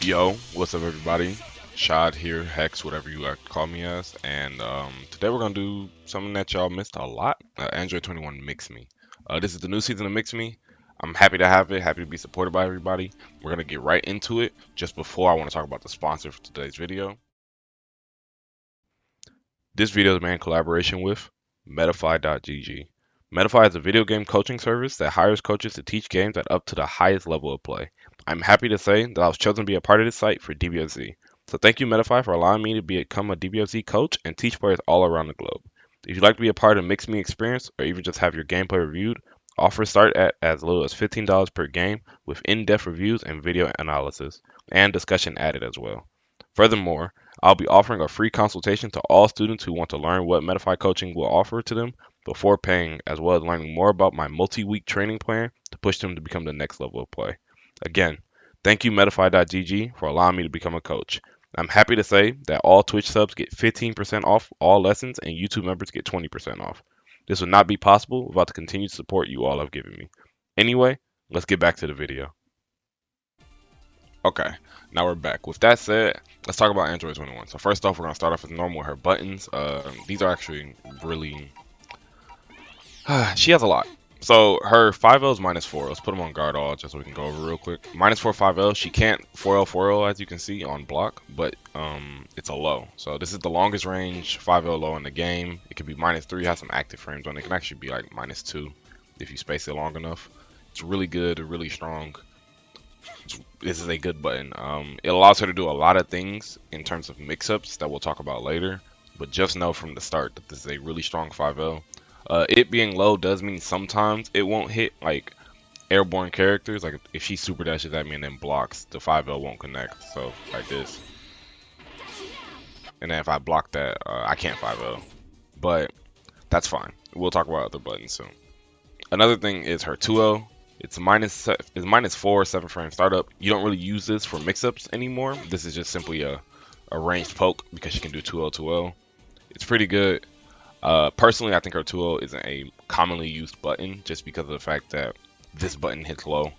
Yo, what's up everybody? Shaud here, Hex, whatever you like to call me as, and today we're gonna do something that y'all missed a lot. Android 21 MIXME. This is the new season of MIXME. I'm happy to have it, happy to be supported by everybody. We're gonna get right into it. Just before I want to talk about the sponsor for today's video. This video is made in collaboration with Metafy.gg. Metafy is a video game coaching service that hires coaches to teach games at up to the highest level of play. I'm happy to say that I was chosen to be a part of this site for DBFZ. So thank you Metafy for allowing me to become a DBFZ coach and teach players all around the globe. If you'd like to be a part of MIXME experience or even just have your gameplay reviewed, offers start at as little as $15 per game with in-depth reviews and video analysis and discussion added as well. Furthermore, I'll be offering a free consultation to all students who want to learn what Metafy coaching will offer to them before paying, as well as learning more about my multi-week training plan to push them to become the next level of play. Again, thank you Metafy.gg for allowing me to become a coach. I'm happy to say that all Twitch subs get 15% off all lessons and YouTube members get 20% off. This would not be possible without the continued support you all have given me. Anyway, let's get back to the video. Okay, now we're back. With that said, let's talk about Android 21. So first off, we're going to start off as normal with her buttons. These are actually really... she has a lot. So her 5L is -4. Let's put them on guard all just so we can go over real quick. -4 5L. She can't 4L 4L as you can see on block, but it's a low. So this is the longest range 5L low in the game. It can be -3, has some active frames on it. It can actually be like -2 if you space it long enough. It's really good, really strong. This is a good button. It allows her to do a lot of things in terms of mix-ups that we'll talk about later. But just know from the start that this is a really strong 5L. It being low does mean sometimes it won't hit like airborne characters. Like if she super dashes at me and then blocks, the 5L won't connect. So like this. And then if I block that, I can't 5L. But that's fine. We'll talk about other buttons soon. Another thing is her 2L. It's -4 7 frame startup. You don't really use this for mix-ups anymore. This is just simply a ranged poke because she can do 2L 2L. It's pretty good. Personally, I think her 2L isn't a commonly used button just because of the fact that this button hits low.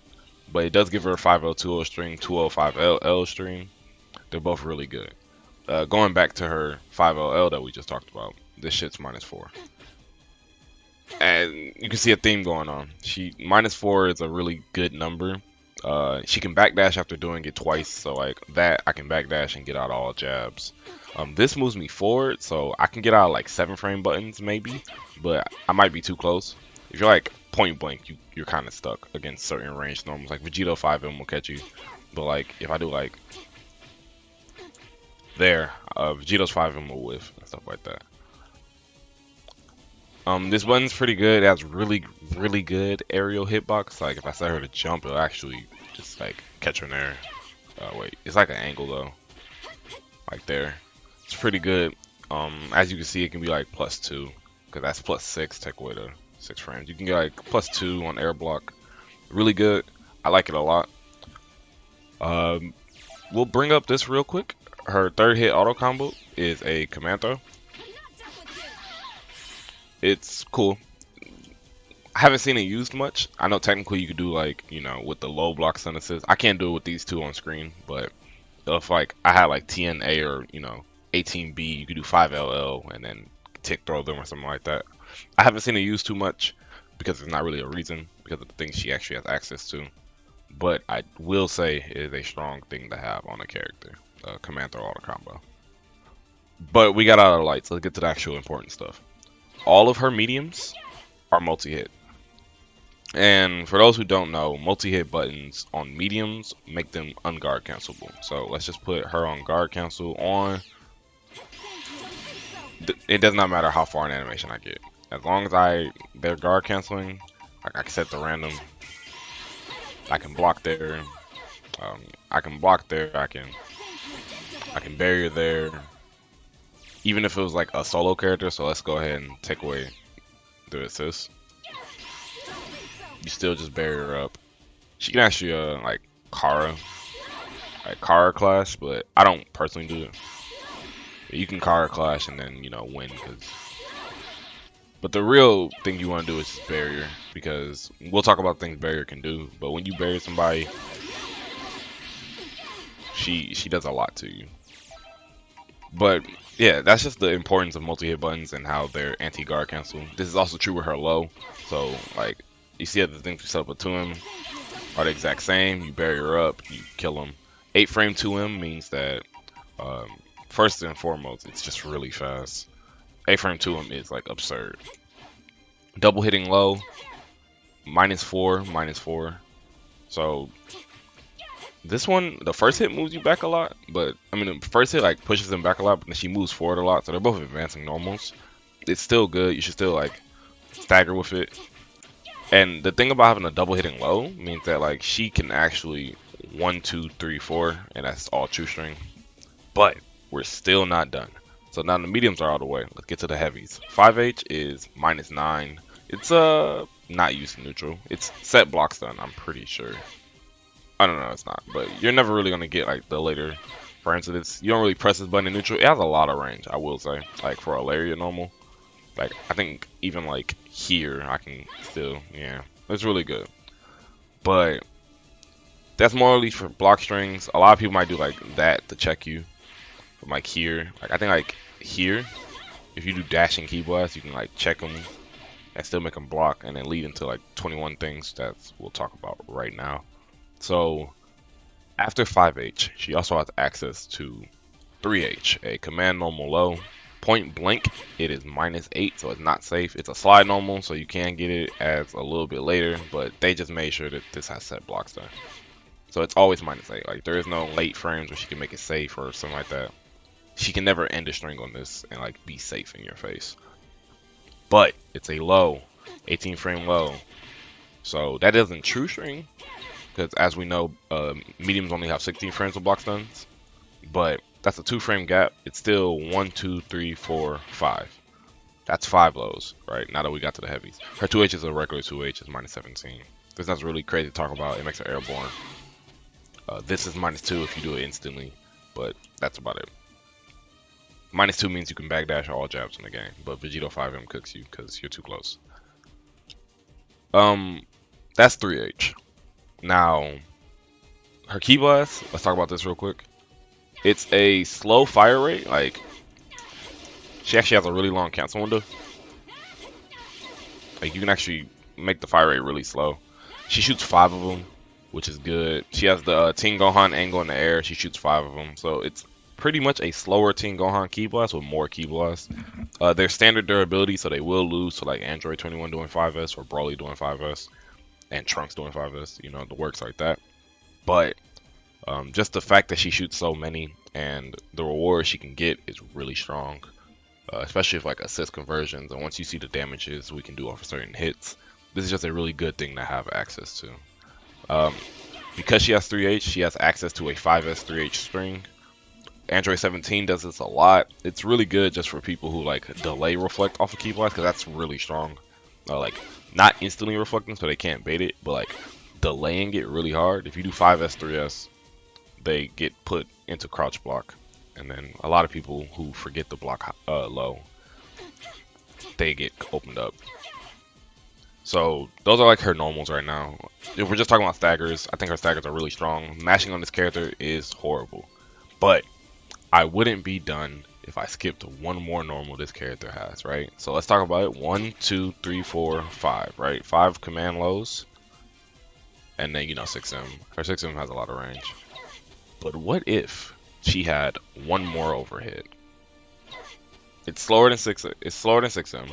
But it does give her a 5L 2L string, 2L 5L string. They're both really good. Going back to her 5LL that we just talked about, this shit's -4. And you can see a theme going on. -4 is a really good number. She can backdash after doing it twice, so like that I can backdash and get out all jabs. This moves me forward, so I can get out like 7 frame buttons maybe, but I might be too close. If you're like point blank, you're kind of stuck against certain range normals. Like Vegito 5M will catch you, but like if I do like there, Vegito's 5M will whiff and stuff like that. This button's pretty good. It has really good aerial hitbox. Like if I set her to jump, it'll actually just like catch her in there. Wait, it's like an angle though, like there. It's pretty good. As you can see, it can be like +2 because that's +6. Take away the 6 frames. You can get like +2 on air block. Really good. I like it a lot. We'll bring up this real quick. Her 3rd hit auto combo is a command throw. It's cool. I haven't seen it used much. I know technically you could do like, you know, with the low block stun assist. I can't do it with these two on screen, but if like I had like TNA or, you know, 18B, you could do 5LL and then tick throw them or something like that. I haven't seen it used too much because it's not really a reason because of the things she actually has access to. But I will say it is a strong thing to have on a character, command throw auto combo. But we got out of the lights. Let's get to the actual important stuff. All of her mediums are multi-hit. And for those who don't know, multi-hit buttons on mediums make them unguard cancelable. So let's just put her on guard cancel on. It does not matter how far in animation I get. As long as they're guard canceling, I can set the random. I can block there. I can block there. I can barrier there. Even if it was like a solo character, so let's go ahead and take away the assist. You still just barrier her up. She can actually like Kara clash, but I don't personally do it. You can Kara clash and then, you know, win. But the real thing you want to do is just barrier, because we'll talk about things barrier can do. But when you barrier somebody, she does a lot to you. But yeah, that's just the importance of multi-hit buttons and how they're anti-guard cancel. This is also true with her low. So like you see that the things we set up to him are the exact same. You bury her up, you kill him. 8 frame 2M means that first and foremost, it's just really fast. 8 frame 2M is like absurd. Double hitting low, -4, -4. So this one, the first hit moves you back a lot, but I mean the first hit like pushes them back a lot, but then she moves forward a lot. So they're both advancing normals. It's still good. You should still like stagger with it. And the thing about having a double hitting low means that like she can actually 1, 2, 3, 4, and that's all true string. But we're still not done. So now the mediums are out of the way. Let's get to the heavies. 5H is -9. It's not used in neutral. It's set block stun, I'm pretty sure. I don't know, it's not. But you're never really gonna get like the later frames of this. You don't really press this button in neutral. It has a lot of range, I will say. Like for a Lariat normal. Like I think even like here I can still, yeah. It's really good. But that's more or least for block strings. A lot of people might do like that to check you. From like here. Like I think like here, if you do dashing key blast, you can like check them and still make them block and then lead into like 21 things that we'll talk about right now. So after 5H, she also has access to 3H, a command normal low. Point blank, it is -8, so it's not safe. It's a slide normal, so you can get it as a little bit later, but they just made sure that this has set blocks there. So it's always -8. Like there is no late frames where she can make it safe or something like that. She can never end a string on this and like be safe in your face. But it's a low, 18 frame low. So that isn't true string, because as we know, mediums only have 16 frames of block stuns. But that's a 2 frame gap. It's still 1, 2, 3, 4, 5. That's 5 lows, right? Now that we got to the heavies. Her 2H is a regular 2H, is -17. This is really crazy to talk about. It makes her airborne. This is -2 if you do it instantly, but that's about it. -2 means you can backdash all jabs in the game, but Vegito 5M cooks you because you're too close. That's 3H. Now, her key blast, let's talk about this real quick. It's a slow fire rate, like, she actually has a really long cancel window. Like, you can actually make the fire rate really slow. She shoots 5 of them, which is good. She has the Teen Gohan angle in the air, she shoots 5 of them, so it's pretty much a slower Teen Gohan key blast with more key blast. They're standard durability, so they will lose to like Android 21 doing 5S or Broly doing 5S and Trunks doing 5S, you know, the works like that. But just the fact that she shoots so many and the reward she can get is really strong, especially if like assist conversions, and once you see the damages we can do off of certain hits, this is just a really good thing to have access to. Because she has 3H, she has access to a 5S 3H string. Android 17 does this a lot. It's really good just for people who like delay reflect off of key blast, because that's really strong. Like not instantly reflecting so they can't bait it, but like delaying it really hard. If you do 5S 3S, they get put into crouch block, and then a lot of people who forget the block low, they get opened up. So those are like her normals right now. If we're just talking about staggers, I think her staggers are really strong. Mashing on this character is horrible, but I wouldn't be done if I skipped one more normal this character has, right? So let's talk about it. 1, 2, 3, 4, 5, right? 5 command lows, and then, you know, 6M. Her 6M has a lot of range. But what if she had one more overhit? It's slower than 6M,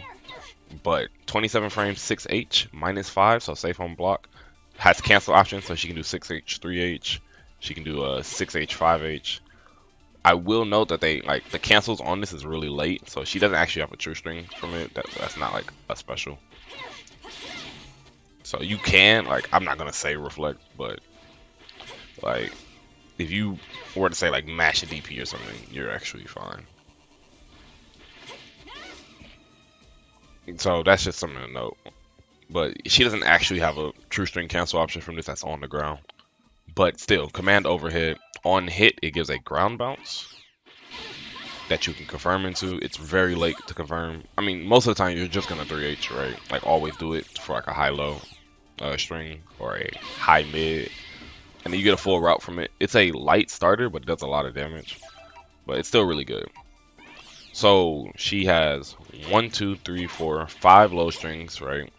but 27 frames, 6H, -5, so safe on block. Has cancel options, so she can do 6H, 3H. She can do a 6H, 5H. I will note that they like the cancels on this is really late, so she doesn't actually have a true string from it. That's not like a special. So you can, like, I'm not gonna say reflect, but like if you were to say like mash a DP or something, you're actually fine. So that's just something to note. But she doesn't actually have a true string cancel option from this that's on the ground. But still, command overhead. On hit, it gives a ground bounce that you can confirm into. It's very late to confirm. I mean, most of the time you're just gonna 3H, right? Like always do it for like a high-low string or a high-mid. and then you get a full route from it. It's a light starter, but it does a lot of damage. But it's still really good. So she has 1, 2, 3, 4, 5 low strings, right?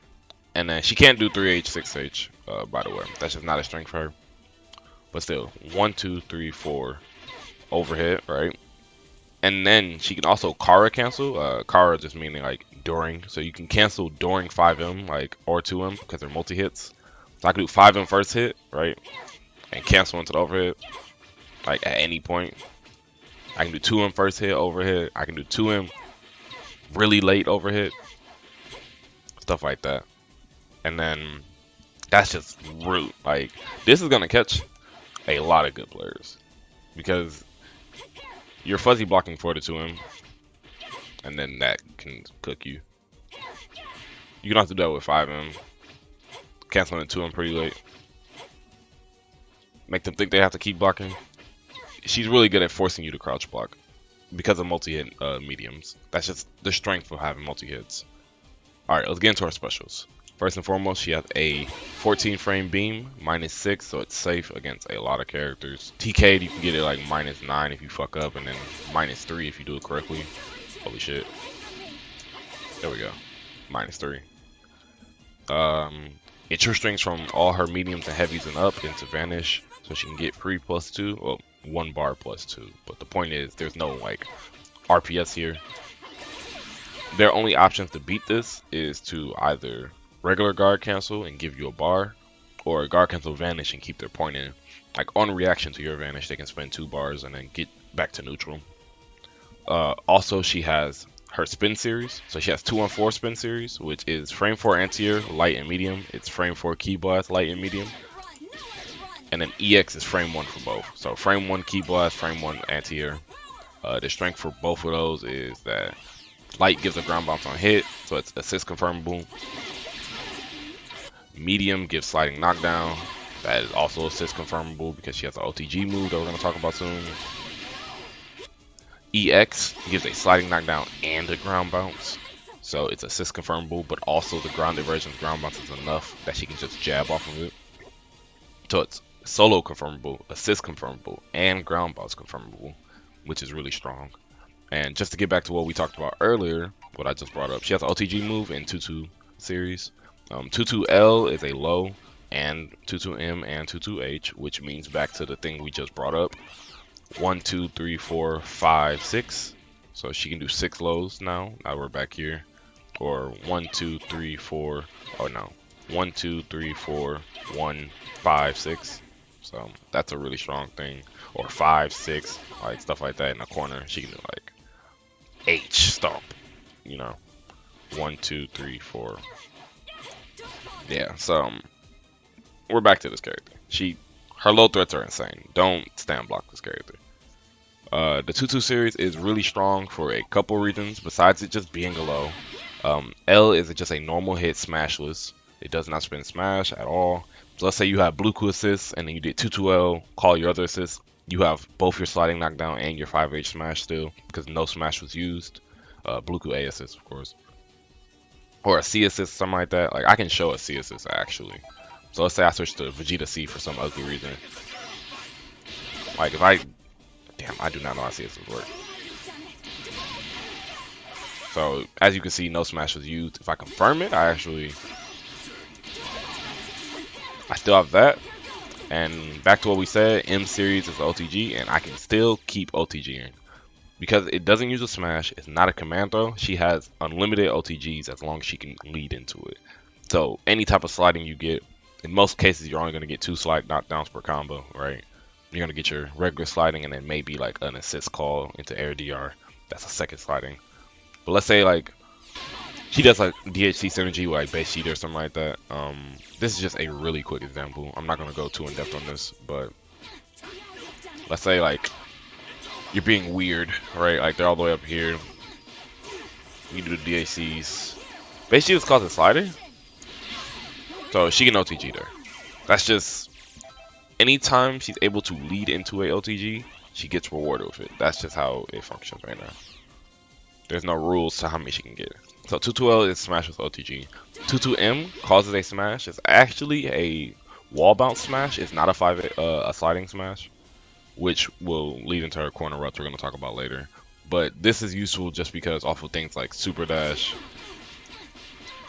And then she can't do 3H, 6H, by the way. That's just not a strength for her. But still, 1, 2, 3, 4 overhead, right? And then she can also Kara cancel. Kara just meaning like during. So you can cancel during 5M, like, or 2M, because they're multi-hits. So I can do 5M first hit, right? And cancel into the overhead, like at any point. I can do 2M first hit overhead. I can do 2M really late overhead. Stuff like that. And then that's just root. Like, this is gonna catch a lot of good players because you're fuzzy blocking 4 to 2M, and then that can cook you. You can also do that with 5M, canceling into 2M pretty late. Make them think they have to keep blocking. She's really good at forcing you to crouch block because of multi-hit mediums. That's just the strength of having multi-hits. Alright, let's get into our specials. First and foremost, she has a 14 frame beam, -6, so it's safe against a lot of characters. TK'd, you can get it like -9 if you fuck up, and then -3 if you do it correctly. Holy shit. There we go. -3. Get your strings from all her mediums and heavies and up into vanish, so she can get free +2, well, 1 bar +2. But the point is, there's no like RPS here. Their only options to beat this is to either regular guard cancel and give you a bar, or guard cancel vanish and keep their point in. Like on reaction to your vanish, they can spend 2 bars and then get back to neutral. Also, she has her spin series. So she has 2-on-4 spin series, which is frame 4 anti-air, light and medium. It's frame 4 key blast, light and medium. And then EX is frame 1 for both. So frame 1 key blast, frame 1 anti-air. The strength for both of those is that light gives a ground bounce on hit, so it's assist confirmable. Medium gives sliding knockdown. That is also assist confirmable because she has an OTG move that we're going to talk about soon. EX gives a sliding knockdown and a ground bounce. So it's assist confirmable, but also the grounded version's ground bounce is enough that she can just jab off of it. So it's solo confirmable, assist confirmable, and ground bounce confirmable, which is really strong. And just to get back to what we talked about earlier, what I just brought up, she has an OTG move in 2-2 series. 2-2L is a low, and 2-2M and 2-2H, which means back to the thing we just brought up. 1, 2, 3, 4, 5, 6. So she can do 6 lows now. Now we're back here. Or 1, 2, 3, 4. Oh no. 1, 2, 3, 4, 1, 5, 6. So that's a really strong thing. Or 5, 6, like stuff like that in the corner. She can do like H stomp. You know. 1, 2, 3, 4. Yeah, so we're back to this character. Her low threats are insane. Don't stand block this character. The 2-2 series is really strong for a couple reasons besides it just being a low. L is just a normal hit smashless. It does not spin smash at all. So let's say you have Blue Ku assists and then you did 2-2L, call your other assists. You have both your sliding knockdown and your 5H smash still because no smash was used. Blue Ku A assist, of course. Or a C assist, something like that. Like I can show a C assist actually. So let's say I switch to Vegeta C for some ugly reason. Like if I do not know how C assist work. So as you can see, no smash was used. If I confirm it, I still have that. And back to what we said, M series is OTG, and I can still keep OTGing. Because it doesn't use a smash, it's not a command throw, she has unlimited OTGs as long as she can lead into it. So any type of sliding you get, in most cases you're only going to get 2 slide knockdowns per combo, right? You're going to get your regular sliding and then maybe like an assist call into air DR. That's a second sliding. But let's say like she does like DHC synergy with like base cheat or something like that. This is just a really quick example. I'm not going to go too in depth on this, but let's say like you're being weird, right? Like they're all the way up here. You do the DHCs. Base cheat is called a slider. So she can OTG there. That's just anytime she's able to lead into a OTG, she gets rewarded with it. That's just how it functions right now. There's no rules to how many she can get. So 2-2L is smash with OTG. 2-2M causes a smash. It's actually a wall bounce smash is not a sliding smash, which will lead into her corner ruts we're going to talk about later. But this is useful just because off of things like super dash,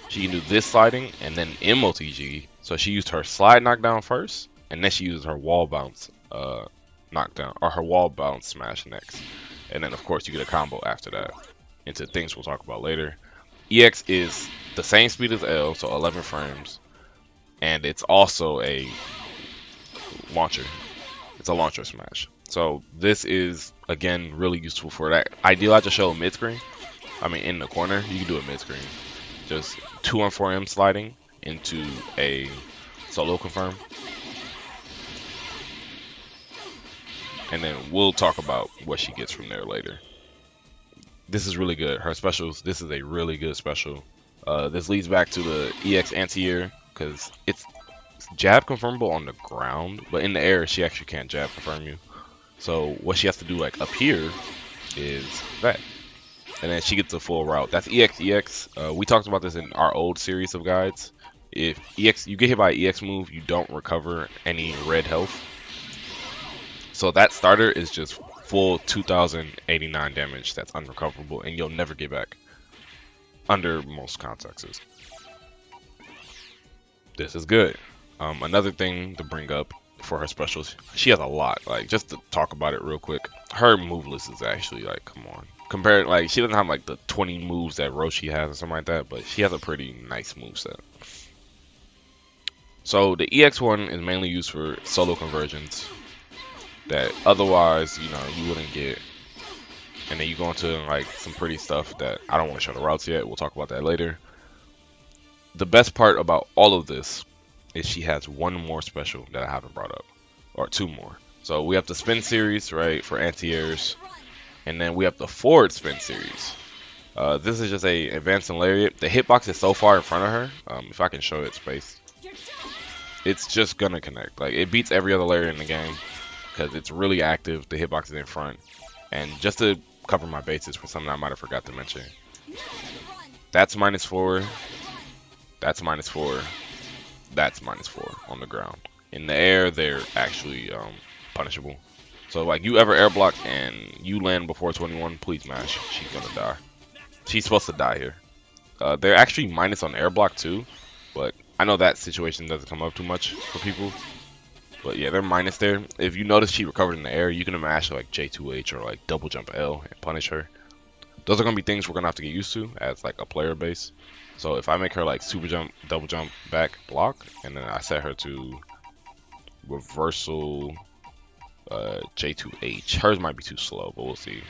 she can do this sliding and then MOTG. So she used her slide knockdown first, and then she used her wall bounce knockdown, or her wall bounce smash next. And then of course you get a combo after that into things we'll talk about later. EX is the same speed as L, so 11 frames, and it's also a launcher. It's a launcher smash. So this is again really useful for that. Ideal I just showed mid screen. I mean in the corner, you can do it mid screen. Just 2-on-4M sliding into a solo confirm. And then we'll talk about what she gets from there later. This is really good. Her specials, this is a really good special. This leads back to the EX anti-air because it's jab confirmable on the ground, but in the air she actually can't jab confirm you. So what she has to do like up here is that. And then she gets a full route. That's EX. We talked about this in our old series of guides. If you get hit by an EX move, you don't recover any red health. So that starter is just full 2089 damage that's unrecoverable, and you'll never get back under most contexts. This is good. Another thing to bring up for her specials, she has a lot. Like, just to talk about it real quick, her move list is actually like, come on. Compared, like, she doesn't have like the 20 moves that Roshi has or something like that, but she has a pretty nice move set. So the EX one is mainly used for solo conversions that otherwise, you know, you wouldn't get. And then you go into like some pretty stuff that I don't want to show the routes yet. We'll talk about that later. The best part about all of this is she has one more special that I haven't brought up, or two more. So we have the spin series, right, for anti-airs, and then we have the forward spin series. This is just a advancing lariat. The hitbox is so far in front of her. If I can show it space, it's just gonna connect. Like, it beats every other lariat in the game because it's really active. The hitbox is in front. And just to cover my bases for something I might have forgot to mention, that's -4, that's -4, that's -4 on the ground. In the air, they're actually punishable. So like, you ever air block and you land before 21, please mash. She's gonna die. She's supposed to die here. They're actually minus on air block too, but I know that situation doesn't come up too much for people. But yeah, they're minus there. If you notice she recovered in the air, you can mash like J2H or like double jump L and punish her. Those are gonna be things we're gonna have to get used to as like a player base. So if I make her like super jump, double jump, back, block, and then I set her to reversal J2H, hers might be too slow, but we'll see.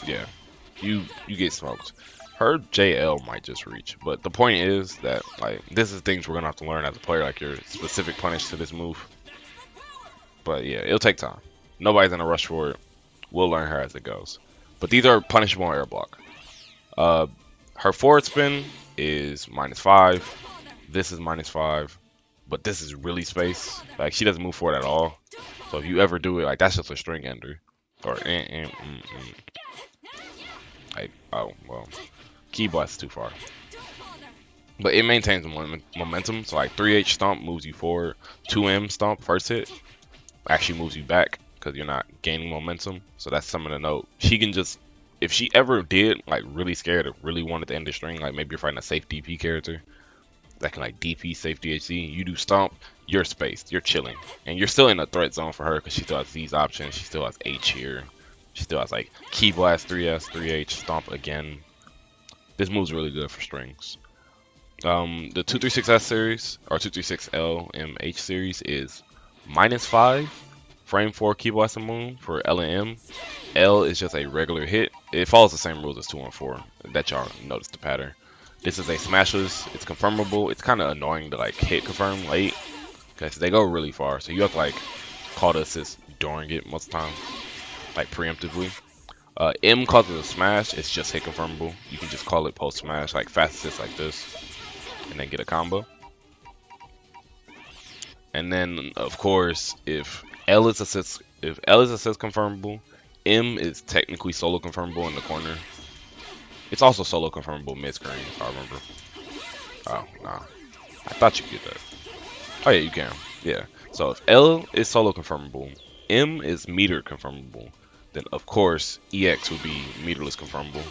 Yeah, you get smoked. Her JL might just reach, but the point is that like, this is things we're gonna have to learn as a player, like your specific punish to this move. But yeah, it'll take time. Nobody's in a rush for it. We'll learn her as it goes. But these are punishable on air block. Her forward spin is -5. This is -5, but this is really space. Like, she doesn't move forward at all. So if you ever do it, like, that's just a string ender. Or like, oh well. Key blast too far, but it maintains momentum. So like 3H stomp moves you forward, 2M stomp first hit actually moves you back because you're not gaining momentum. So that's something to note. She can just, if she ever did like really scared or really wanted to end the string, like maybe you're fighting a safe DP character that can like DP safe DHC, you do stomp, you're spaced, you're chilling, and you're still in a threat zone for her because she still has these options. She still has H here, she still has like key blast, 3S, 3H stomp again. This move's really good for strings. The 236S series, or 236LMH series, is -5 frame 4 key blast and moon for L and M. L is just a regular hit. It follows the same rules as 2-on-4 that y'all noticed the pattern. This is a smashless. It's confirmable. It's kind of annoying to like hit confirm late because they go really far. So you have to like call the assist during it most of the time, like preemptively. M causes a smash. It's just hit confirmable. You can just call it post smash, like fast assist like this, and then get a combo. And then of course, if L is assist confirmable, M is technically solo confirmable in the corner. It's also solo confirmable mid screen, if I remember. Oh no, I thought you could get that. Oh yeah, you can. Yeah. So if L is solo confirmable, M is meter confirmable, then of course EX would be meterless confirmable,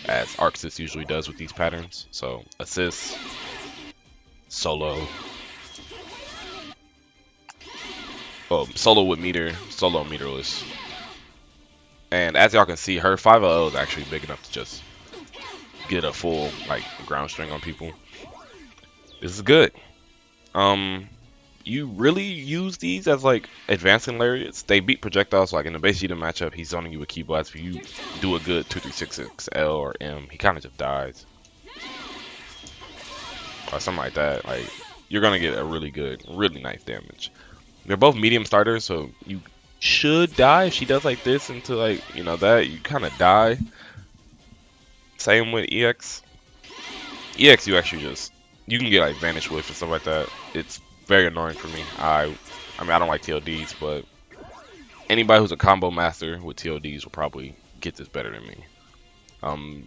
as Arc Assist usually does with these patterns. So assist, solo, solo with meter, solo meterless. And as y'all can see, her 5LL is actually big enough to just get a full like ground string on people. This is good. You really use these as like advancing lariats. They beat projectiles. So like in the base Vegeta matchup, he's zoning you with Ki Blast. If you do a good 2366 L or M, he kind of just dies or something like that. Like you're gonna get a really good, really nice damage. They're both medium starters, so you should die if she does like this into like that. You kind of die. Same with EX. EX, you actually you can get like Vanish Whiff and stuff like that. It's very annoying for me. I mean, I don't like TLDs, but anybody who's a combo master with TLDs will probably get this better than me.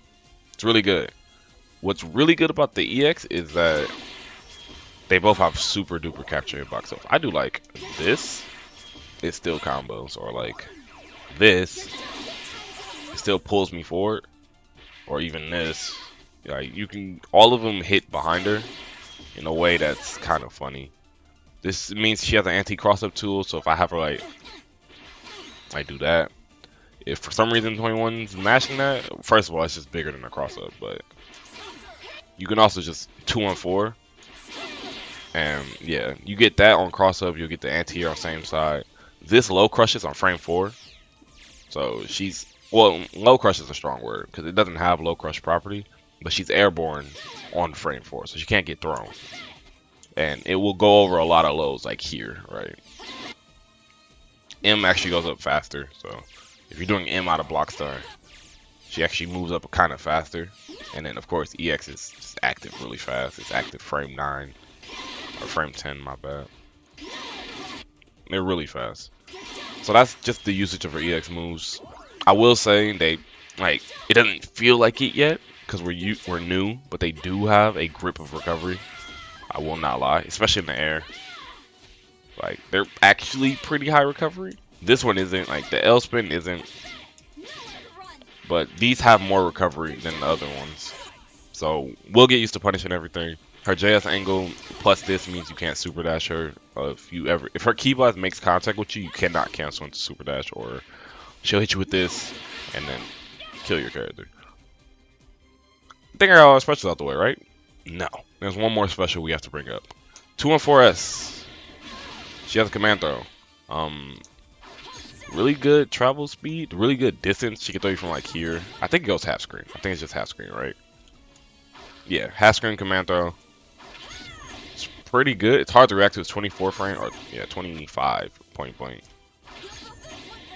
It's really good. What's really good about the EX is that they both have super duper capture hitbox. So if I do like this, it still combos, or like this, it still pulls me forward, or even this. Like all of them hit behind her in a way that's kind of funny. This means she has an anti-cross-up tool, so if I have her like I do that. If for some reason 21's mashing that, first of all, it's just bigger than a cross-up, but you can also just 2-on-4, and yeah, you get that on cross-up, you'll get the anti-air on same side. This low crushes on frame 4, so low crush is a strong word because it doesn't have low crush property, but she's airborne on frame 4, so she can't get thrown. And it will go over a lot of lows, like here, right? M actually goes up faster, so if you're doing M out of Block Star, she actually moves up kind of faster. And then, of course, EX is just active really fast. It's active frame 9, or frame 10, my bad. They're really fast. So that's just the usage of her EX moves. I will say it doesn't feel like it yet, because we're new, but they do have a grip of recovery. I will not lie, especially in the air. Like, they're actually pretty high recovery. This one isn't, like, the L spin isn't. But these have more recovery than the other ones. So, we'll get used to punishing everything. Her JS angle plus this means you can't super dash her. If her Ki Blast makes contact with you, you cannot cancel into super dash, or she'll hit you with this and then kill your character. I think I got all the specials out the way, right? No. There's one more special we have to bring up. 2-on-4S. She has a command throw. Really good travel speed, really good distance. She can throw you from like here. I think it goes half screen. I think it's just half screen, right? Yeah, half screen command throw. It's pretty good. It's hard to react to. It's 24 frame, or yeah, 25 point blank.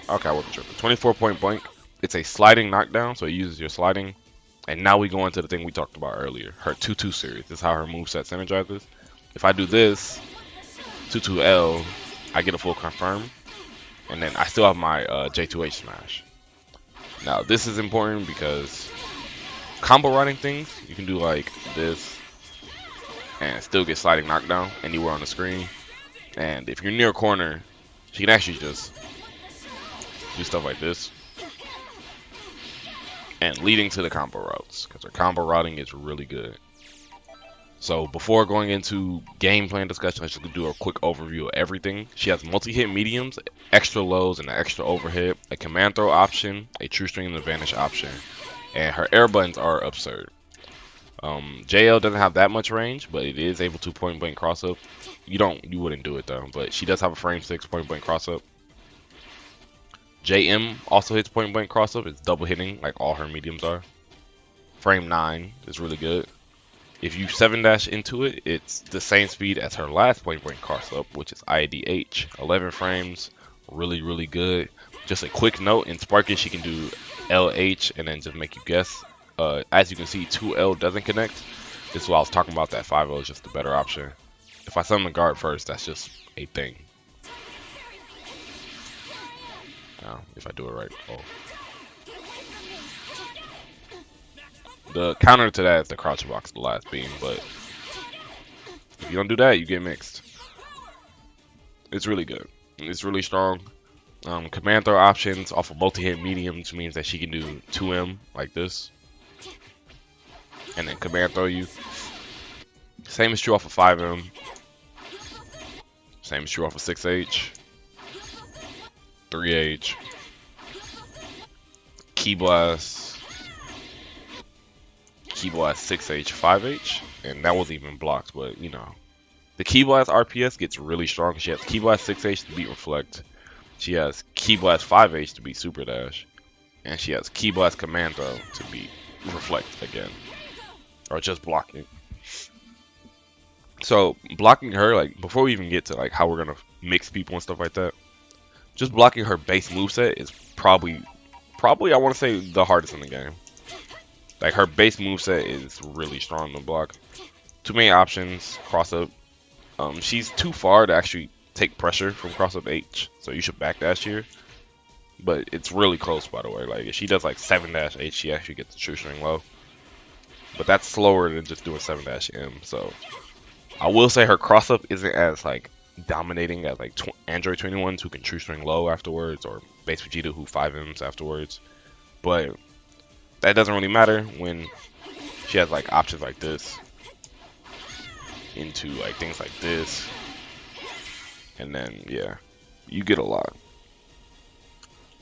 Okay, I wasn't tripping. 24 point blank. It's a sliding knockdown, so it uses your sliding. And now we go into the thing we talked about earlier. Her 2-2 series. This is how her moveset synergizes. If I do this, 2-2L, I get a full confirm. And then I still have my J2H smash. Now, this is important because combo riding things, you can do like this and still get sliding knockdown anywhere on the screen. And if you're near a corner, she can actually just do stuff like this. And leading to the combo routes, because her combo routing is really good. So before going into game plan discussion, let's just do a quick overview of everything. She has multi-hit mediums, extra lows, and an extra overhead, a command throw option, a true string and a vanish option, and her air buttons are absurd. JL doesn't have that much range, but it is able to point blank cross up. You wouldn't do it though, but she does have a frame 6 point blank cross up. JM also hits point blank cross up. It's double hitting like all her mediums are. Frame 9 is really good. If you 7-dash into it, it's the same speed as her last point blank cross up, which is IDH. 11 frames, really, really good. Just a quick note, in Sparky she can do LH and then just make you guess. As you can see, 2L doesn't connect. This is why I was talking about that 5L is just the better option. If I summon the guard first, that's just a thing. Now, if I do it right. Oh. The counter to that is the crouch box, the last beam, but if you don't do that, you get mixed. It's really good. It's really strong. Command throw options off of multi-hit mediums means that she can do 2M like this. And then command throw you. Same is true off of 5M. Same is true off of 6H. 3H. Key Blast. Key Blast 6H, 5H. And that wasn't even blocked, but you know. The Key Blast RPS gets really strong. She has Key Blast 6H to beat Reflect. She has Key Blast 5H to beat Super Dash. And she has Key Blast Command Throw to beat Reflect again. Or just blocking. So blocking her, like before we even get to like how we're gonna mix people and stuff like that, just blocking her base moveset is probably I wanna say the hardest in the game. Like her base moveset is really strong to block. Too many options, cross up. She's too far to actually take pressure from cross up H, so you should backdash here. But it's really close, by the way. Like if she does like 7-H, she actually gets the true string low. But that's slower than just doing 7-M. So I will say her cross up isn't as like dominating as like Android 21s who can true string low afterwards, or base Vegeta who 5Ms afterwards. But that doesn't really matter when she has like options like this into like things like this, and then yeah, you get a lot.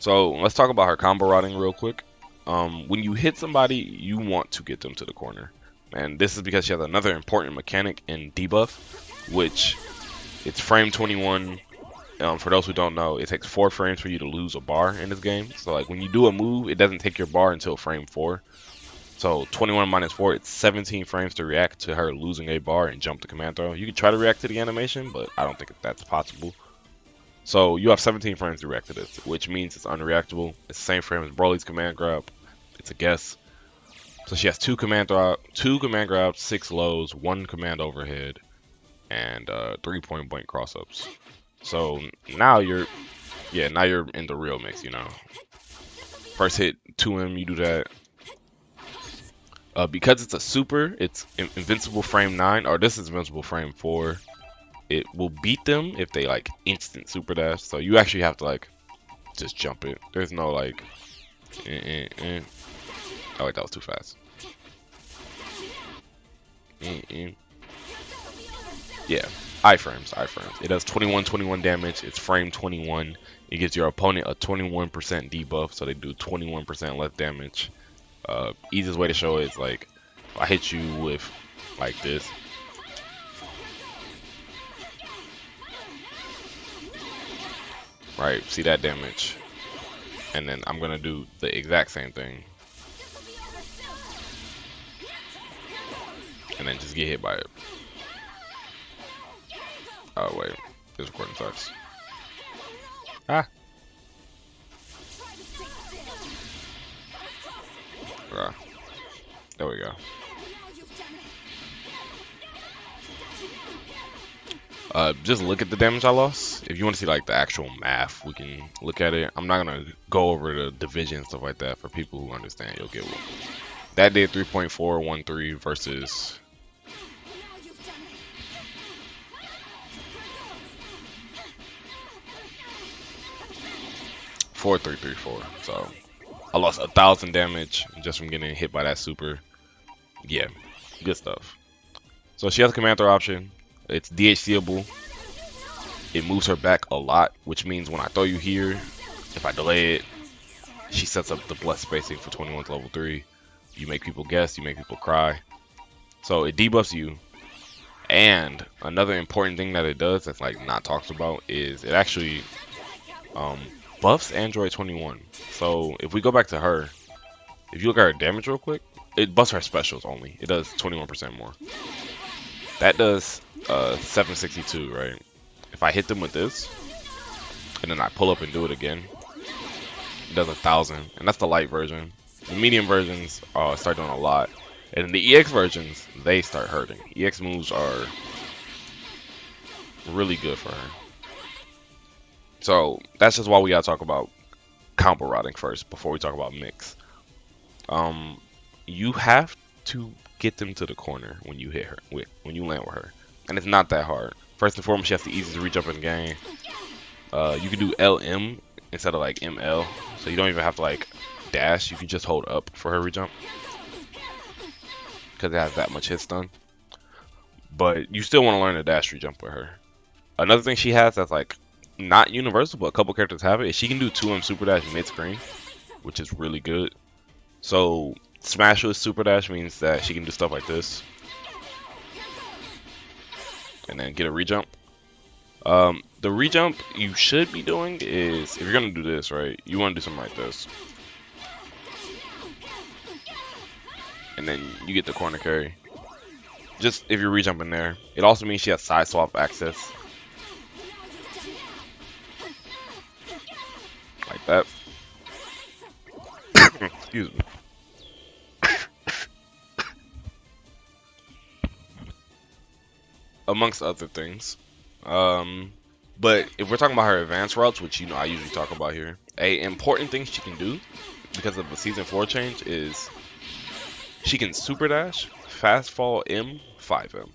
So let's talk about her combo routing real quick. When you hit somebody, you want to get them to the corner, and this is because she has another important mechanic in Debuff, which it's frame 21. For those who don't know, it takes 4 frames for you to lose a bar in this game. So like when you do a move, it doesn't take your bar until frame 4. So 21 minus 4, it's 17 frames to react to her losing a bar and jump the command throw. You can try to react to the animation, but I don't think that's possible. So you have 17 frames to react to this, which means it's unreactable. It's the same frame as Broly's command grab. It's a guess. So she has 2 command grabs, 6 lows, 1 command overhead, and 3 point blank cross ups. So now you're in the real mix, you know. First hit 2M, you do that. Because it's a super, it's invincible frame 9, or this is invincible frame 4. It will beat them if they like instant super dash. So you actually have to like just jump it. There's no like Oh wait, that was too fast. Yeah, iframes. It does 21 damage. It's frame 21. It gives your opponent a 21% debuff, so they do 21% less damage. Easiest way to show it is like if I hit you with like this. Right, see that damage, and then I'm gonna do the exact same thing, and then just get hit by it. Oh wait, this recording sucks. Ah. There we go. Just look at the damage I lost. If you want to see like the actual math, we can look at it. I'm not gonna go over the division and stuff like that. For people who understand, you'll get one. That did 3.413 versus 4334. So I lost 1,000 damage just from getting hit by that super. Yeah, good stuff. So she has a command throw option. It's DHCable. It moves her back a lot, which means when I throw you here, if I delay it, she sets up the blessed spacing for 21 to level 3. You make people guess, you make people cry. So it debuffs you. And another important thing that it does that's like not talked about is it actually buffs Android 21. So if we go back to her, if you look at her damage real quick, it buffs her specials only. It does 21% more. That does 762, right? If I hit them with this, and then I pull up and do it again, it does 1,000, and that's the light version. The medium versions start doing a lot, and in the EX versions, they start hurting. EX moves are really good for her. So that's just why we gotta talk about combo routing first before we talk about mix. You have to get them to the corner when you hit her, when you land with her. and it's not that hard. First and foremost, she has the easiest reach up in the game. You can do LM instead of like ML, so you don't even have to like dash. You can just hold up for her rejump because it has that much hit stun. But you still want to learn to dash rejump with her. Another thing she has that's like not universal, but a couple characters have it, is she can do 2M super dash mid screen, which is really good. So smash with super dash means that she can do stuff like this and then get a rejump. The rejump you should be doing is, if you're gonna do this, right, you want to do something like this, and then you get the corner carry. Just if you're rejumping there, it also means she has side swap access, like that. Excuse me. Amongst other things. But if we're talking about her advanced routes, which I usually talk about here, a important thing she can do because of the season 4 change is she can super dash, fast fall M, 5M.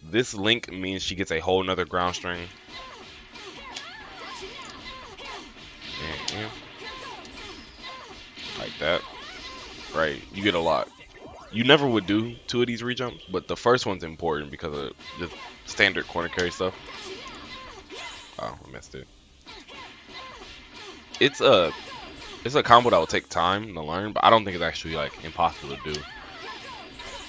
This link means she gets a whole nother ground string. Like that. Right, you get a lot. You never would do 2 of these rejumps, but the first one's important because of the standard corner carry stuff. Oh, I missed it. It's a combo that will take time to learn, but I don't think it's actually like impossible to do.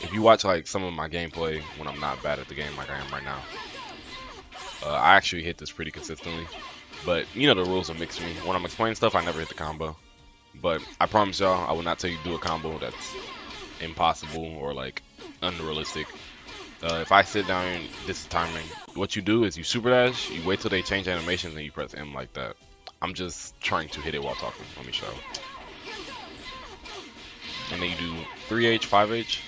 If you watch like some of my gameplay when I'm not bad at the game like I am right now, I actually hit this pretty consistently. But you know the rules of MIXME. When I'm explaining stuff, I never hit the combo. But I promise y'all, I will not tell you to do a combo that's impossible or like unrealistic. If I sit down and this is timing, what you do is you super dash, you wait till they change animations, and you press M like that. I'm just trying to hit it while talking. Let me show. And then you do 3H, 5H,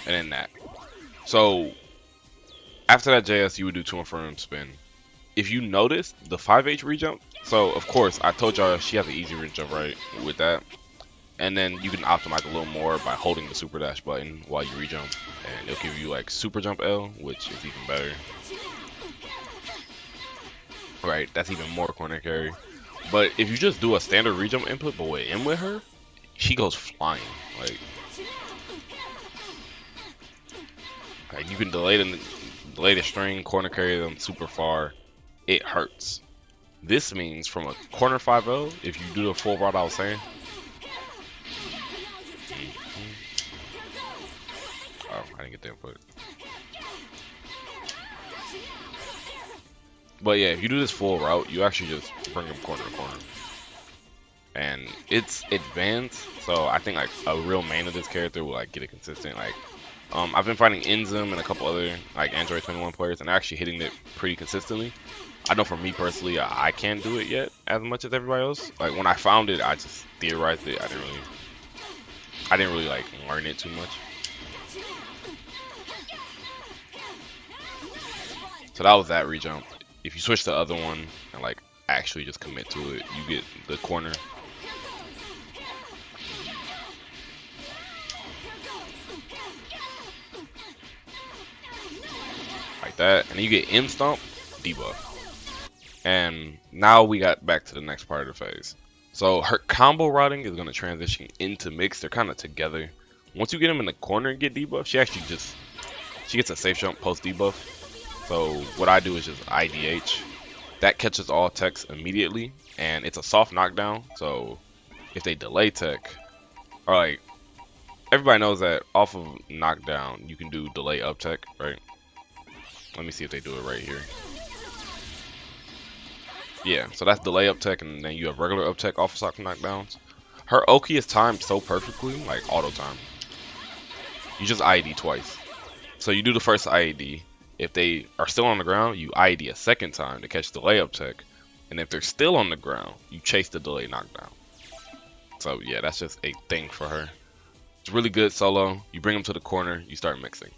and then that. So after that JS, you would do 2 infirm spin. If you notice the 5H rejump, so of course I told y'all she has an easy rejump right with that. And then you can optimize a little more by holding the super dash button while you rejump, and it'll give you like super jump L, which is even better. Right, that's even more corner carry. But if you just do a standard rejump input but with M with her, she goes flying. Like you can delay the string, corner carry them super far. It hurts. This means from a corner 5L, if you do the full route I was saying. Oh, I didn't get the input. But yeah, if you do this full route, you actually just bring them corner to corner. And it's advanced, so I think like a real main of this character will like get it consistent. Like, I've been fighting Enzim and a couple other like Android 21 players, and they're actually hitting it pretty consistently. I know for me personally, I can't do it yet as much as everybody else. Like when I found it, I just theorized it. I didn't really like learn it too much. So that was that rejump. If you switch to the other one and like actually just commit to it, you get the corner. Like that, and then you get M stomp, debuff. And now we got back to the next part of the phase. So her combo routing is going to transition into mix. They're kind of together. Once you get them in the corner and get debuff, she gets a safe jump post debuff. So what I do is just IDH. That catches all techs immediately, and it's a soft knockdown. So if they delay tech, or like everybody knows that off of knockdown you can do delay up tech, right? Let me see if they do it right here. Yeah, so that's delay up tech, and then you have regular up tech off of soft knockdowns. Her Oki is timed so perfectly, like auto time. You just IED twice. So you do the first IED. If they are still on the ground, you IED a second time to catch delay up tech. And if they're still on the ground, you chase the delay knockdown. So yeah, that's just a thing for her. It's really good solo. You bring them to the corner, you start mixing.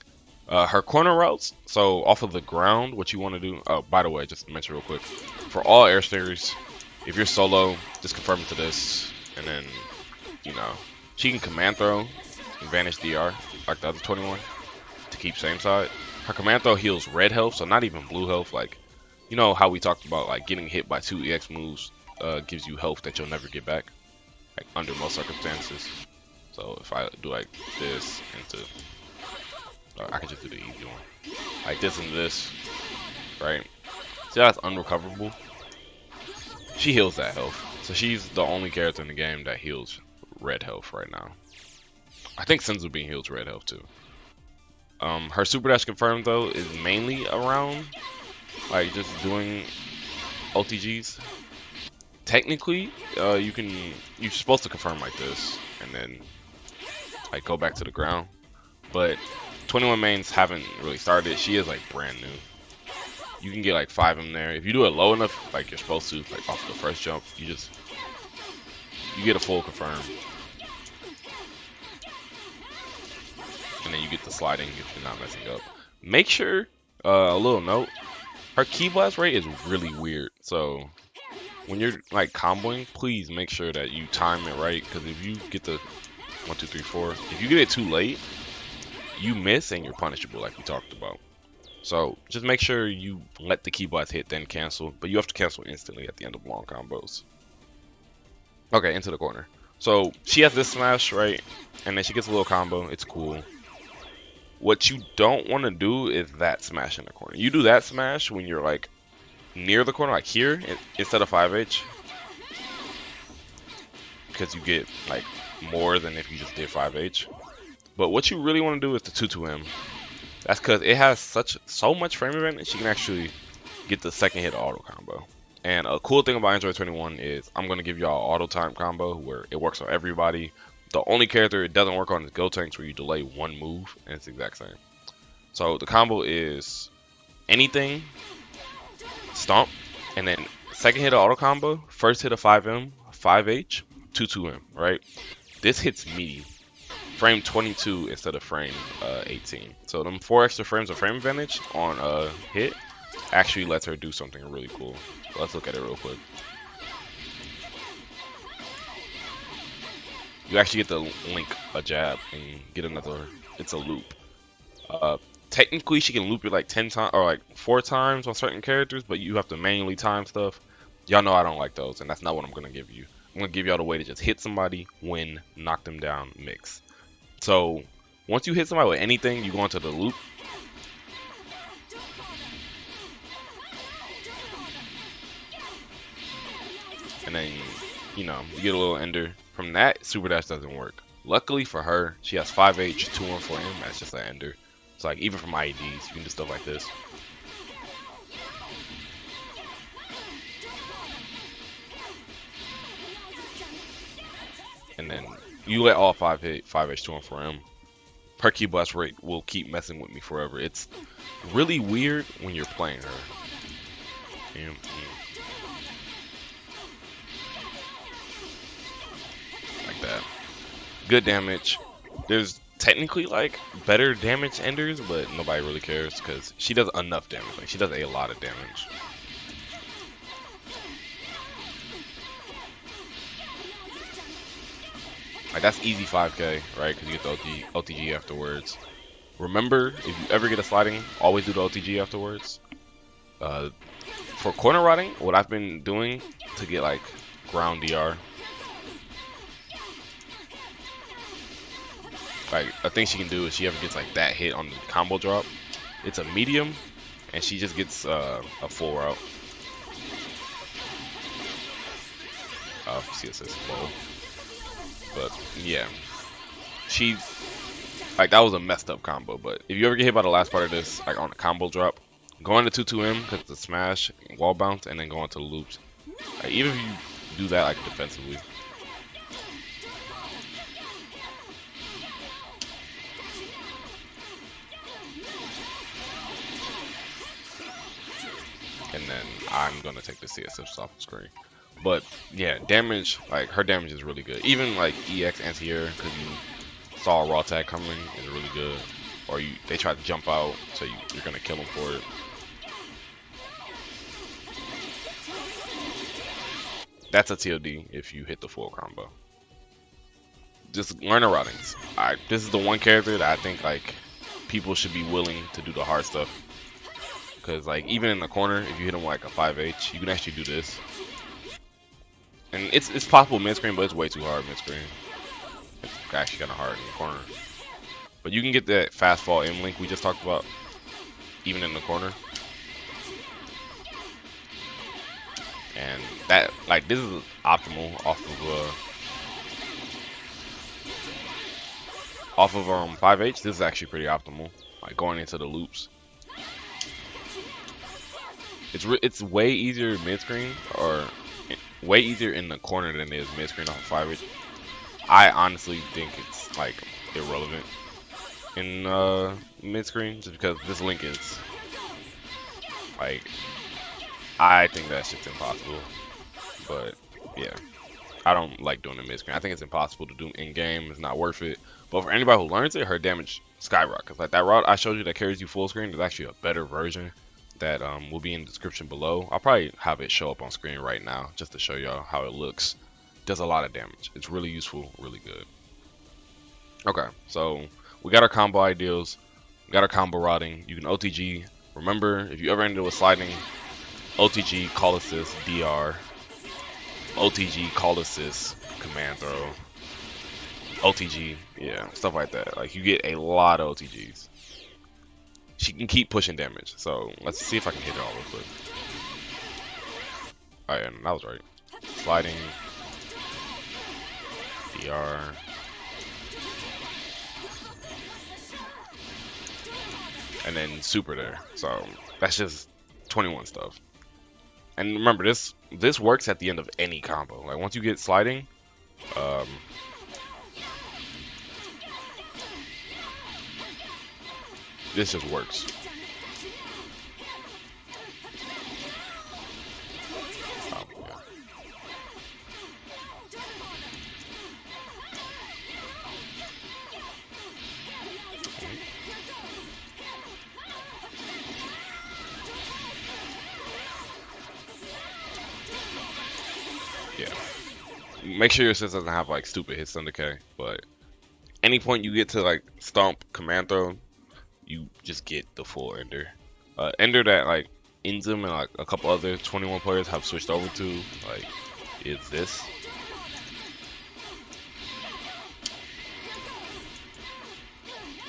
Her corner routes, so off of the ground, what you want to do, oh, by the way, just to mention real quick, for all air stingers, if you're solo, just confirm to this, and then, you know, she can command throw, Vanish DR like the other 21 to keep same side. Her command throw heals red health, so not even blue health. Like, you know how we talked about like getting hit by 2 EX moves gives you health that you'll never get back, like under most circumstances. So if I do like this into, I can just do the easy one, like this and this, right? See, that's unrecoverable. She heals that health, so she's the only character in the game that heals red health right now. I think Senzu being heals red health too. Her super dash confirmed though is mainly around like just doing OTGs. Technically, you're supposed to confirm like this and then like go back to the ground. But 21 mains haven't really started. She is like brand new. You can get like 5 of them there. If you do it low enough, like you're supposed to, like off the first jump, you get a full confirm. And then you get the sliding if you're not messing up. Make sure, a little note, her ki blast rate is really weird. So when you're like comboing, please make sure that you time it right. Because if you get the 1, 2, 3, 4, if you get it too late, you miss and you're punishable like we talked about. So just make sure you let the ki blast hit, then cancel. But you have to cancel instantly at the end of long combos. Okay, into the corner. So she has this smash, right? And then she gets a little combo. It's cool. What you don't want to do is that smash in the corner. You do that smash when you're like near the corner, like here, instead of 5H. Because you get like more than if you just did 5H. But what you really want to do is the 2-2M. That's because it has so much frame advantage, you can actually get the second hit auto combo. And a cool thing about Android 21 is I'm going to give y'all auto time combo where it works on everybody. The only character it doesn't work on is Go Tanks, where you delay one move and it's the exact same. So the combo is anything, stomp, and then second hit of auto combo, first hit of 5M, 5H, 2-2M, right? This hits me frame 22 instead of frame 18. So them 4 extra frames of frame advantage on a hit actually lets her do something really cool. So let's look at it real quick. You actually get to link a jab and get another, it's a loop. Technically she can loop it like 10 times or like 4 times on certain characters, but you have to manually time stuff. Y'all know I don't like those, and that's not what I'm gonna give you. I'm gonna give y'all the way to just hit somebody, win, knock them down, mix. So once you hit somebody with anything, you go into the loop. And then, you know, you get a little ender. From that, super dash doesn't work. Luckily for her, she has 5H, 2-1-4M. That's just an ender. So like even from IEDs, you can do stuff like this. And then you let all 5 hit 5H, 2-1-4M. Her ki blast rate will keep messing with me forever. It's really weird when you're playing her. Like that. Good damage. There's technically like better damage enders, but nobody really cares because she does enough damage. Like she does a lot of damage. Like that's easy 5K, right? Because you get the OTG afterwards. Remember, if you ever get a sliding, always do the OTG afterwards. For corner routing, what I've been doing to get like ground DR, like a thing she can do is she ever gets like that hit on the combo drop, it's a medium, and she just gets a full route. CSS low. But yeah, she like that was a messed up combo. But if you ever get hit by the last part of this, like on a combo drop, go into 2-2M because it's a smash, wall bounce, and then go into the loops. Like, even if you do that like defensively, and then I'm gonna take the CSS off the screen. But yeah, damage, like her damage is really good. Even like EX anti-air, because you saw a raw tag coming, is really good. Or they try to jump out, so you're gonna kill them for it. That's a TLD if you hit the full combo. Just learn her routings. This is the one character that I think like people should be willing to do the hard stuff. Cause like even in the corner, if you hit him like a 5H, you can actually do this. And it's possible mid screen, but it's way too hard mid screen. It's actually kind of hard in the corner. But you can get that fast fall M link we just talked about, even in the corner. And that like this is optimal off of 5H. This is actually pretty optimal. Like going into the loops. It's way easier mid screen or way easier in the corner than it is mid screen off of 5H. I honestly think it's like irrelevant in mid screen just because this link is like I think that shit's impossible. But yeah, I don't like doing the mid screen. I think it's impossible to do in game. It's not worth it. But for anybody who learns it, her damage skyrockets. Like that route I showed you that carries you full screen, there's actually a better version that will be in the description below. I'll probably have it show up on screen right now just to show y'all how it looks. Does a lot of damage. It's really useful, really good. Okay, so we got our combo ideals, we got our combo routing. You can OTG. Remember, if you ever end up with sliding, OTG, call assist, DR, OTG, call assist, command throw, OTG, yeah, stuff like that. Like you get a lot of OTGs. She can keep pushing damage, so let's see if I can hit it all real quick. Oh yeah, that was right. Sliding, DR, and then super there. So that's just 21 stuff. And remember, this works at the end of any combo. Like once you get sliding, this just works. Yeah. Yeah. Make sure your assist doesn't have like stupid hits on decay, but any point you get to like stomp, command throw, you just get the full ender. Ender that like Enzim and like a couple other 21 players have switched over to like is this.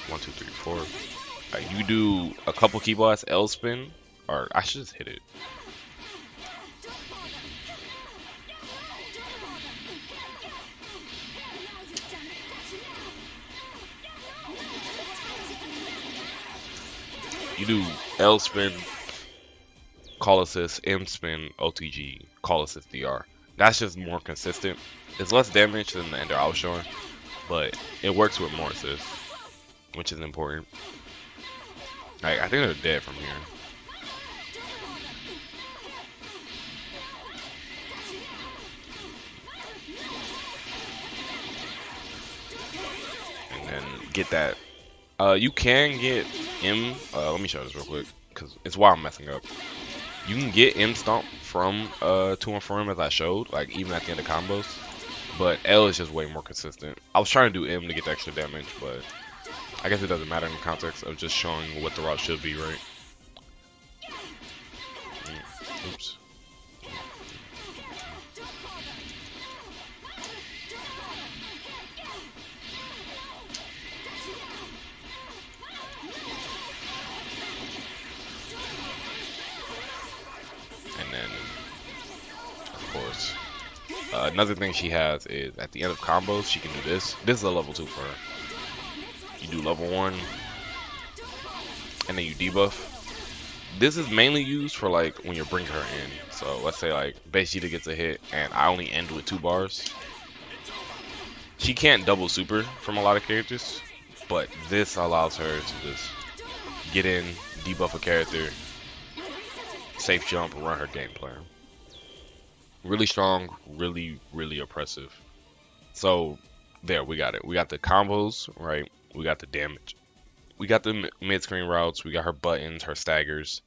One, two, three, four. You do a couple key blasts, L spin, or I should just hit it. You do L spin, call assist, M spin, OTG, call assist, DR. That's just more consistent. It's less damage than the ender I was showing, but it works with more assists, which is important. I think they're dead from here. And then get that. You can get M. Let me show this real quick because it's why I'm messing up. You can get M stomp from to and from as I showed, like even at the end of combos. But L is just way more consistent. I was trying to do M to get the extra damage, but I guess it doesn't matter in the context of just showing what the route should be, right? Oops. And then, of course, another thing she has is at the end of combos, she can do this. This is a level 2 for her. You do level 1, and then you debuff. This is mainly used for like when you're bringing her in. So let's say like base Gita gets a hit, and I only end with 2 bars. She can't double super from a lot of characters, but this allows her to just get in, debuff a character, safe jump, and run her game plan. Really strong, really, really oppressive. So there, we got it. We got the combos, right? We got the damage. We got the mid-screen routes. We got her buttons, her staggers.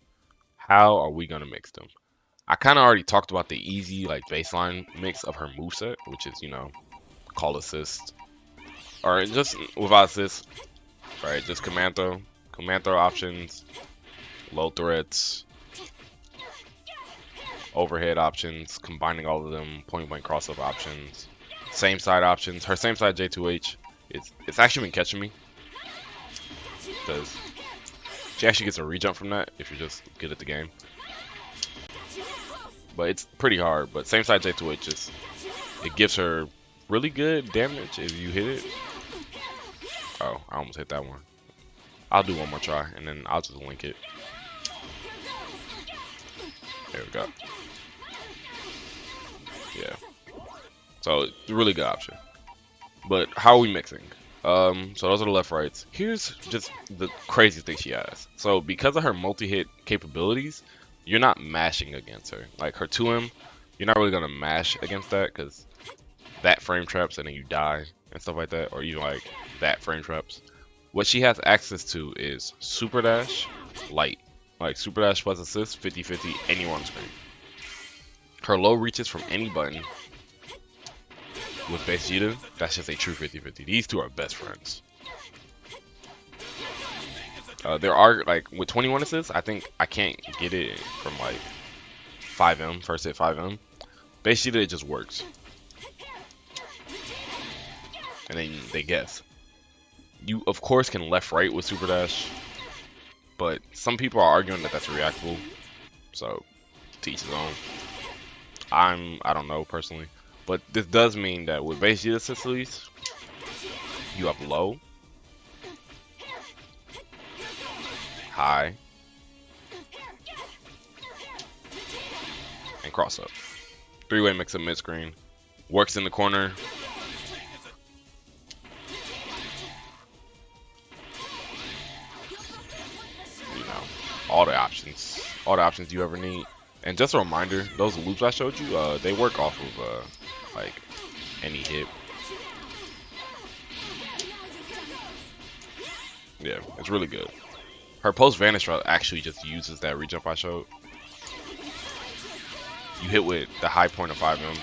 How are we gonna mix them? I kind of already talked about the easy like baseline mix of her moveset, which is, you know, call assist, or just without assist, right? Just command throw options, low threats, overhead options, combining all of them, point blank crossover options, same side options. Her same side J2H, it's actually been catching me because she actually gets a rejump from that if you're just good at the game. But it's pretty hard. But same side J2H just it gives her really good damage if you hit it. Oh, I almost hit that one. I'll do one more try and then I'll just link it. There we go. Yeah. So it's a really good option. But how are we mixing? So those are the left rights. Here's just the crazy thing she has. So because of her multi-hit capabilities, you're not mashing against her. Like her 2M, you're not really gonna mash against that because that frame traps and then you die and stuff like that, or even like that frame traps. What she has access to is super dash, light. Like super dash plus assist, 50-50, anywhere on the screen. Her low reaches from any button. With Vegeta, that's just a true 50-50. These two are best friends. There are, like, with 21 assists, I think I can't get it from, like, 5M, first hit 5M. Vegeta, it just works. And then they guess. You, of course, can left-right with Super Dash, but some people are arguing that that's reactable. So, to each his own. I don't know, personally. But this does mean that with Vegeta assists, at least, you have low, high, and cross up. Three-way mix up mid-screen. Works in the corner. You know, all the options you ever need. And just a reminder, those loops I showed you, they work off of like any hit. Yeah, it's really good. Her post vanish route actually just uses that rejump I showed. You hit with the high point of 5M.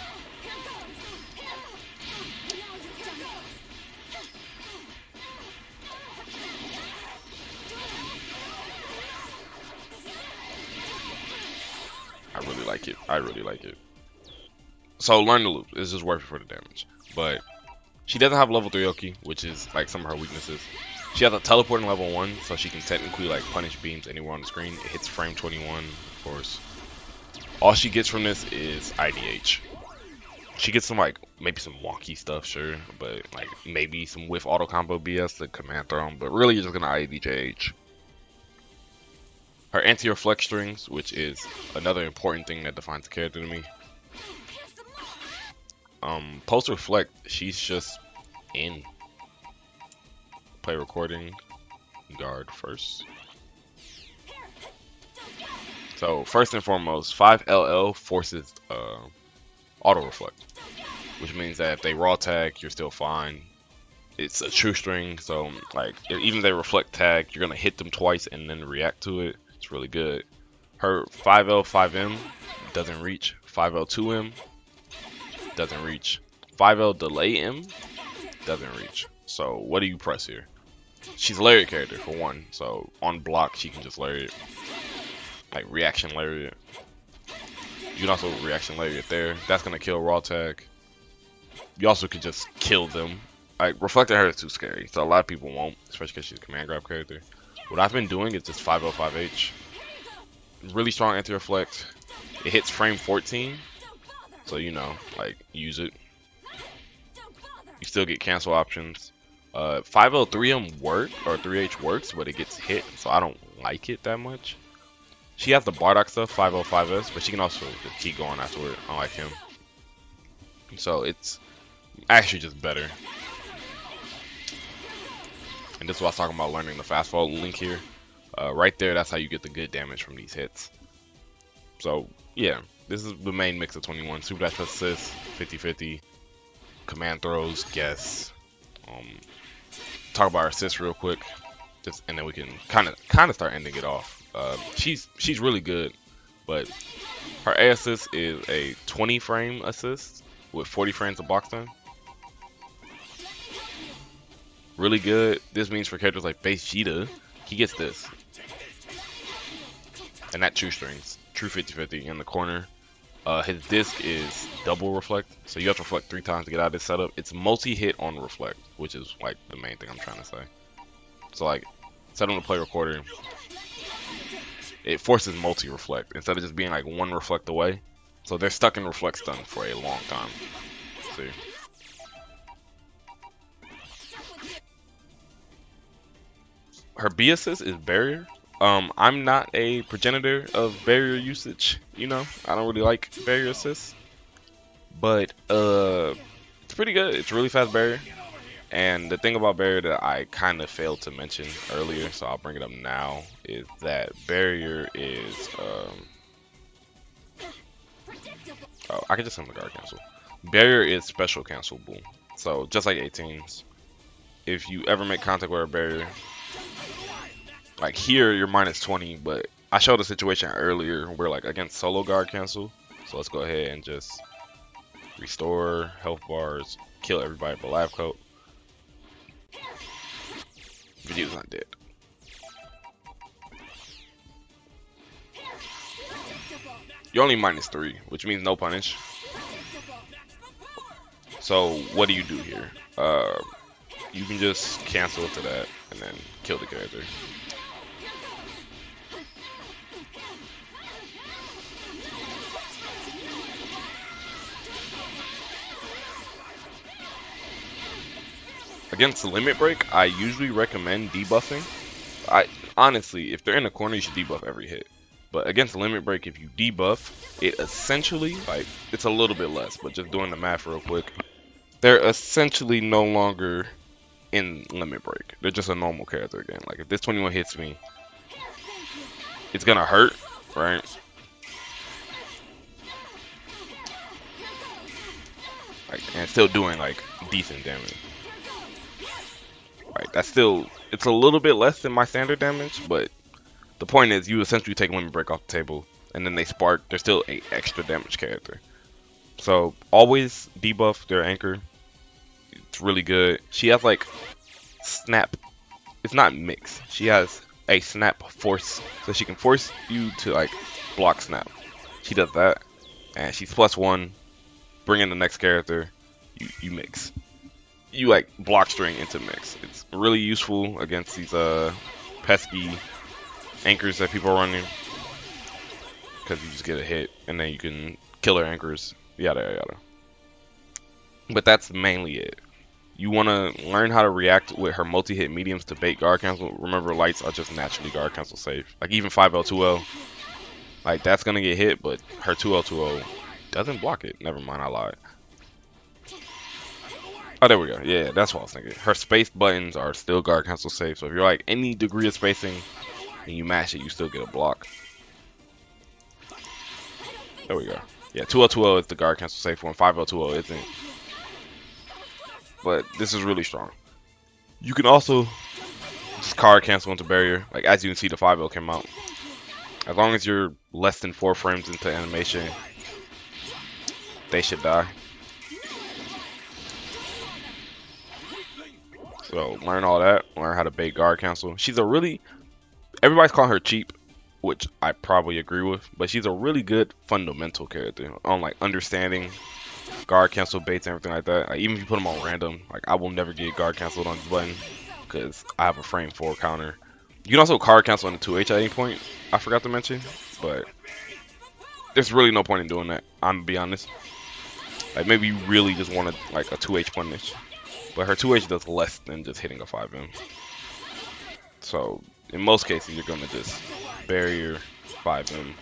I really like it. I really like it. So learn the loop. It's just worth it for the damage. But she doesn't have level 3 Oki, which is like some of her weaknesses. She has a teleport in level 1, so she can technically like punish beams anywhere on the screen. It hits frame 21, of course. All she gets from this is IDH. She gets some like maybe some wonky stuff, sure, but like maybe some whiff auto combo BS to command throw, but really you're just gonna IDH. Her anti-reflect strings, which is another important thing that defines the character to me. Post reflect, she's just in. Play recording, guard first. So first and foremost, 5LL forces auto reflect, which means that if they raw tag, you're still fine. It's a true string, so like even if they reflect tag, you're gonna hit them twice and then react to it. It's really good. Her 5L 5M doesn't reach. 5L 2M doesn't reach. 5L delay M doesn't reach. So what do you press here? She's a lariat character for one, so on block she can just lariat, like reaction lariat. You can also reaction lariat there. That's gonna kill raw tag. You also could just kill them. Like reflecting her is too scary, so a lot of people won't, especially because she's a command grab character. What I've been doing is just 5L5H. Really strong anti-reflect. It hits frame 14, so you know, like use it. You still get cancel options. 5L 3M work or 3H works, but it gets hit, so I don't like it that much. She has the Bardock stuff, 5L 5S, but she can also just keep going afterward, unlike him. So it's actually just better. And this is what I was talking about, learning the fast fall link here. Right there, that's how you get the good damage from these hits. So yeah, this is the main mix of 21. Super dash plus assist, 50-50. Command throws, guess. Talk about her assists real quick, just and then we can kind of start ending it off. She's really good, but her A assist is a 20 frame assist with 40 frames of box time. really good. This means for characters like Vegeta, he gets this. And that true strings, true 50-50 in the corner. His disc is double reflect, so you have to reflect 3 times to get out of this setup. It's multi-hit on reflect, which is like the main thing I'm trying to say. So like, set him to play recorder, it forces multi-reflect instead of just being like 1 reflect away. So they're stuck in reflect stun for a long time. See. Her B assist is barrier. I'm not a progenitor of barrier usage, you know. I don't really like barrier assists. But it's pretty good. It's really fast barrier. And the thing about barrier that I kind of failed to mention earlier, so I'll bring it up now, is that barrier is oh, I can just send the guard cancel. Barrier is special cancelable. So just like 18s, if you ever make contact with a barrier, like here you're minus 20, but I showed a situation earlier where like against solo guard cancel. So let's go ahead and just restore health bars, kill everybody but Labcoat. Vegeta's not dead. You're only minus 3, which means no punish. So what do you do here? You can just cancel to that and then kill the character. Against the limit break, I usually recommend debuffing. Honestly, if they're in the corner, you should debuff every hit. But against limit break, if you debuff, it essentially, like, it's a little bit less, but just doing the math real quick, they're essentially no longer in limit break. They're just a normal character again. Like, if this 21 hits me, it's gonna hurt, right? Like, and still doing, like, decent damage. Right, that's still, it's a little bit less than my standard damage, but the point is you essentially take limit break off the table and then they spark. They're still an extra damage character. So always debuff their anchor. It's really good. She has like snap. It's not mix. She has a snap force, so she can force you to like block snap. She does that, and she's +1. Bring in the next character. You mix. You like block string into mix. It's really useful against these pesky anchors that people are running, because you just get a hit and then you can kill their anchors, yada yada. But that's mainly it. You want to learn how to react with her multi-hit mediums to bait guard cancel. Remember, lights are just naturally guard cancel safe. Like even 5L 2L, like that's gonna get hit, but her 2L 2L doesn't block it. Never mind, I lied. Oh, there we go. Yeah, that's what I was thinking. Her space buttons are still guard cancel safe, so if you're like any degree of spacing and you mash it, you still get a block. There we go. Yeah, 2L 2L is the guard cancel safe one. 5L 2L isn't. But this is really strong. You can also just card cancel into barrier. Like as you can see, the 5L came out. As long as you're less than 4 frames into animation, they should die. So learn all that. Learn how to bait guard cancel. She's a really, everybody's calling her cheap, which I probably agree with, but she's a really good fundamental character on like understanding guard cancel baits and everything like that. Like, even if you put them on random, like I will never get guard canceled on this button because I have a frame 4 counter. You can also card cancel on the 2H at any point. I forgot to mention, but there's really no point in doing that. I'm gonna be honest. Like maybe you really just want to like a 2H punish, but her 2H does less than just hitting a 5M. So in most cases, you're gonna just barrier 5M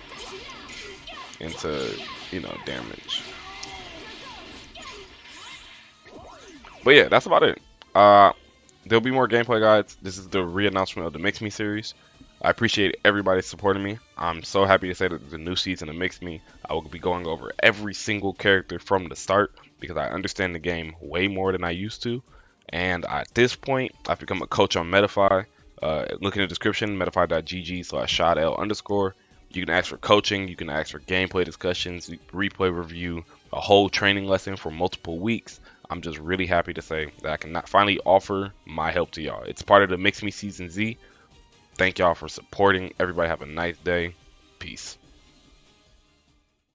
into, you know, damage. But yeah, that's about it. There'll be more gameplay guides. This is the re-announcement of the MIXME series. I appreciate everybody supporting me. I'm so happy to say that there's a new season of MIXME. I will be going over every single character from the start because I understand the game way more than I used to. And at this point, I've become a coach on Metafy. Look in the description, metafy.gg/ShaudL_. You can ask for coaching. You can ask for gameplay discussions, replay review, a whole training lesson for multiple weeks. I'm just really happy to say that I can not finally offer my help to y'all. It's part of the MIXME Season Z. Thank y'all for supporting. Everybody have a nice day. Peace.